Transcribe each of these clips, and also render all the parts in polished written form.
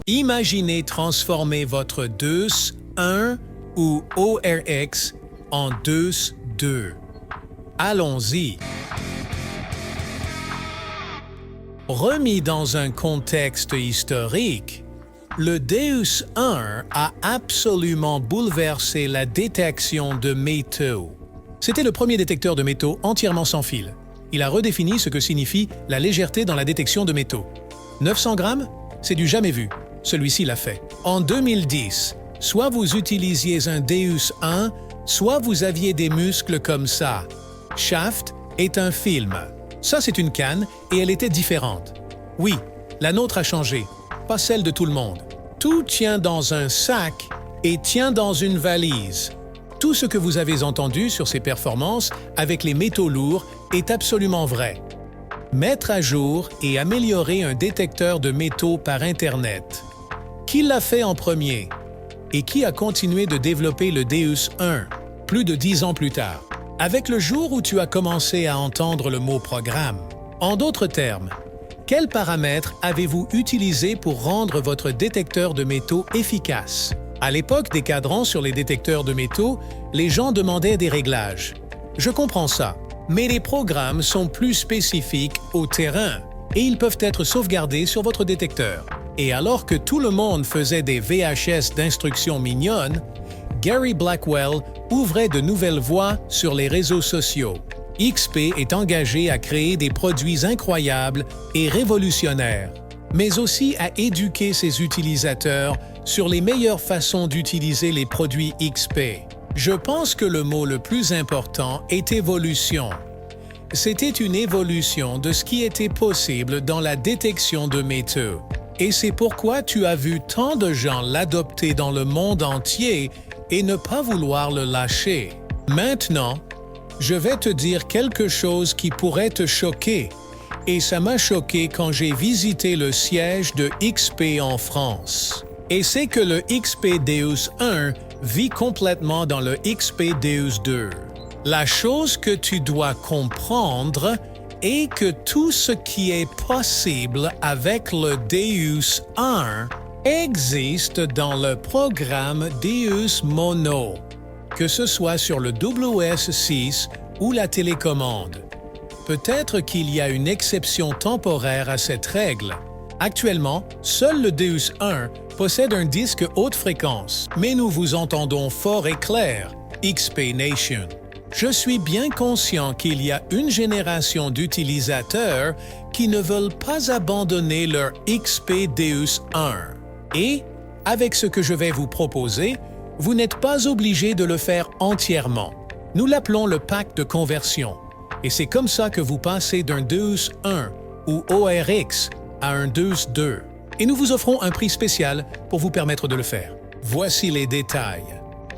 Imaginez transformer votre DEUS 1 ou ORX en DEUS 2. Allons-y. Remis dans un contexte historique, le DEUS 1 a absolument bouleversé la détection de métaux. C'était le premier détecteur de métaux entièrement sans fil. Il a redéfini ce que signifie la légèreté dans la détection de métaux. 900 grammes? C'est du jamais vu. Celui-ci l'a fait. En 2010, soit vous utilisiez un DEUS 1, soit vous aviez des muscles comme ça. Shaft est un film. Ça, c'est une canne et elle était différente. Oui, la nôtre a changé, pas celle de tout le monde. Tout tient dans un sac et tient dans une valise. Tout ce que vous avez entendu sur ces performances avec les métaux lourds est absolument vrai. Mettre à jour et améliorer un détecteur de métaux par Internet. Qui l'a fait en premier? Et qui a continué de développer le DEUS 1 plus de 10 ans plus tard? Avec le jour où tu as commencé à entendre le mot programme. En d'autres termes, quels paramètres avez-vous utilisés pour rendre votre détecteur de métaux efficace? À l'époque des cadrans sur les détecteurs de métaux, les gens demandaient des réglages. Je comprends ça, mais les programmes sont plus spécifiques au terrain et ils peuvent être sauvegardés sur votre détecteur. Et alors que tout le monde faisait des VHS d'instructions mignonnes, Gary Blackwell ouvrait de nouvelles voies sur les réseaux sociaux. XP est engagé à créer des produits incroyables et révolutionnaires, mais aussi à éduquer ses utilisateurs sur les meilleures façons d'utiliser les produits XP. Je pense que le mot le plus important est évolution. C'était une évolution de ce qui était possible dans la détection de métaux. Et c'est pourquoi tu as vu tant de gens l'adopter dans le monde entier et ne pas vouloir le lâcher. Maintenant, je vais te dire quelque chose qui pourrait te choquer. Et ça m'a choqué quand j'ai visité le siège de XP en France. Et c'est que le XP DEUS 1 vit complètement dans le XP DEUS 2. La chose que tu dois comprendre est que tout ce qui est possible avec le DEUS 1 existe dans le programme DEUS Mono, que ce soit sur le WS6 ou la télécommande. Peut-être qu'il y a une exception temporaire à cette règle. Actuellement, seul le DEUS 1 possède un disque haute fréquence, mais nous vous entendons fort et clair, XP Nation. Je suis bien conscient qu'il y a une génération d'utilisateurs qui ne veulent pas abandonner leur XP DEUS 1. Et, avec ce que je vais vous proposer, vous n'êtes pas obligé de le faire entièrement. Nous l'appelons le pack de conversion. Et c'est comme ça que vous passez d'un DEUS 1 ou ORX à un DEUS 2. Et nous vous offrons un prix spécial pour vous permettre de le faire. Voici les détails.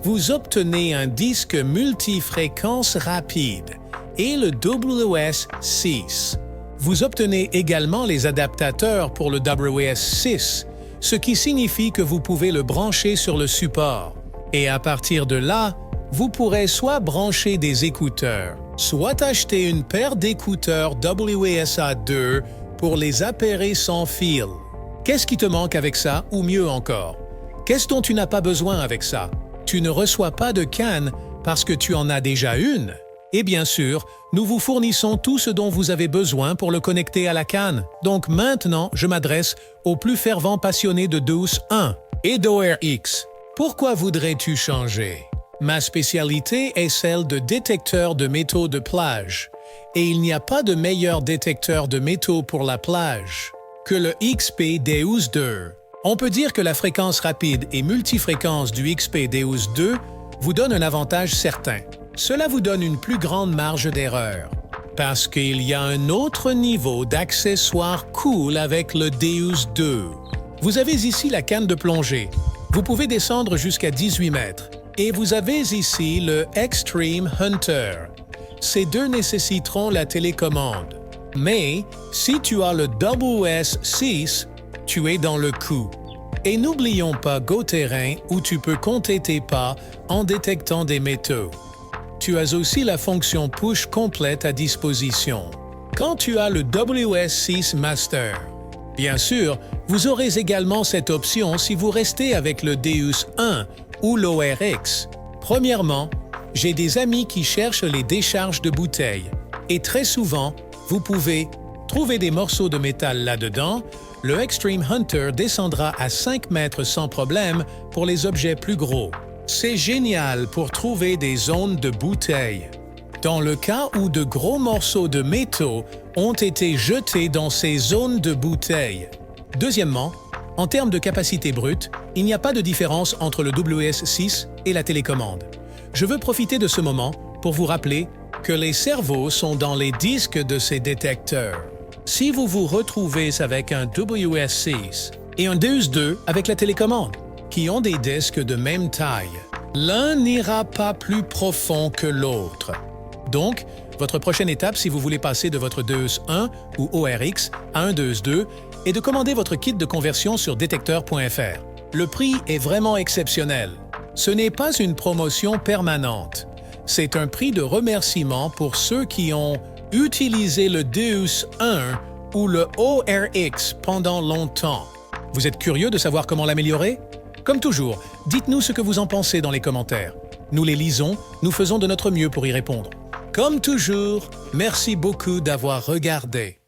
Vous obtenez un disque multifréquence rapide et le WS6. Vous obtenez également les adaptateurs pour le WS6, ce qui signifie que vous pouvez le brancher sur le support. Et à partir de là, vous pourrez soit brancher des écouteurs, soit acheter une paire d'écouteurs WSA2 pour les appareils sans fil. Qu'est-ce qui te manque avec ça, ou mieux encore? Qu'est-ce dont tu n'as pas besoin avec ça? Tu ne reçois pas de canne parce que tu en as déjà une. Et bien sûr, nous vous fournissons tout ce dont vous avez besoin pour le connecter à la canne. Donc maintenant, je m'adresse aux plus fervents passionnés de DEUS 1 et d'ORX. Pourquoi voudrais-tu changer? Ma spécialité est celle de détecteur de métaux de plage. Et il n'y a pas de meilleur détecteur de métaux pour la plage que le XP DEUS 2. On peut dire que la fréquence rapide et multifréquence du XP DEUS 2 vous donne un avantage certain. Cela vous donne une plus grande marge d'erreur. Parce qu'il y a un autre niveau d'accessoires cool avec le DEUS 2. Vous avez ici la canne de plongée. Vous pouvez descendre jusqu'à 18 mètres. Et vous avez ici le Extreme Hunter. Ces deux nécessiteront la télécommande. Mais si tu as le WS6, tu es dans le coup. Et n'oublions pas GoTerrain où tu peux compter tes pas en détectant des métaux. Tu as aussi la fonction push complète à disposition. Quand tu as le WS6 Master, Bien sûr, vous aurez également cette option si vous restez avec le Deus 1 ou l'ORX. Premièrement, j'ai des amis qui cherchent les décharges de bouteilles et très souvent, vous pouvez trouver des morceaux de métal là-dedans. Le Extreme Hunter descendra à 5 mètres sans problème pour les objets plus gros. C'est génial pour trouver des zones de bouteilles. Dans le cas où de gros morceaux de métaux ont été jetés dans ces zones de bouteilles. Deuxièmement, en termes de capacité brute, il n'y a pas de différence entre le WS6 et la télécommande. Je veux profiter de ce moment pour vous rappeler que les cerveaux sont dans les disques de ces détecteurs. Si vous vous retrouvez avec un WS6 et un Deus 2 avec la télécommande, qui ont des disques de même taille, l'un n'ira pas plus profond que l'autre. Donc, votre prochaine étape si vous voulez passer de votre Deus 1 ou ORX à un Deus 2 est de commander votre kit de conversion sur détecteur.fr. Le prix est vraiment exceptionnel. Ce n'est pas une promotion permanente. C'est un prix de remerciement pour ceux qui ont utilisé le Deus 1 ou le ORX pendant longtemps. Vous êtes curieux de savoir comment l'améliorer? Comme toujours, dites-nous ce que vous en pensez dans les commentaires. Nous les lisons, nous faisons de notre mieux pour y répondre. Comme toujours, merci beaucoup d'avoir regardé.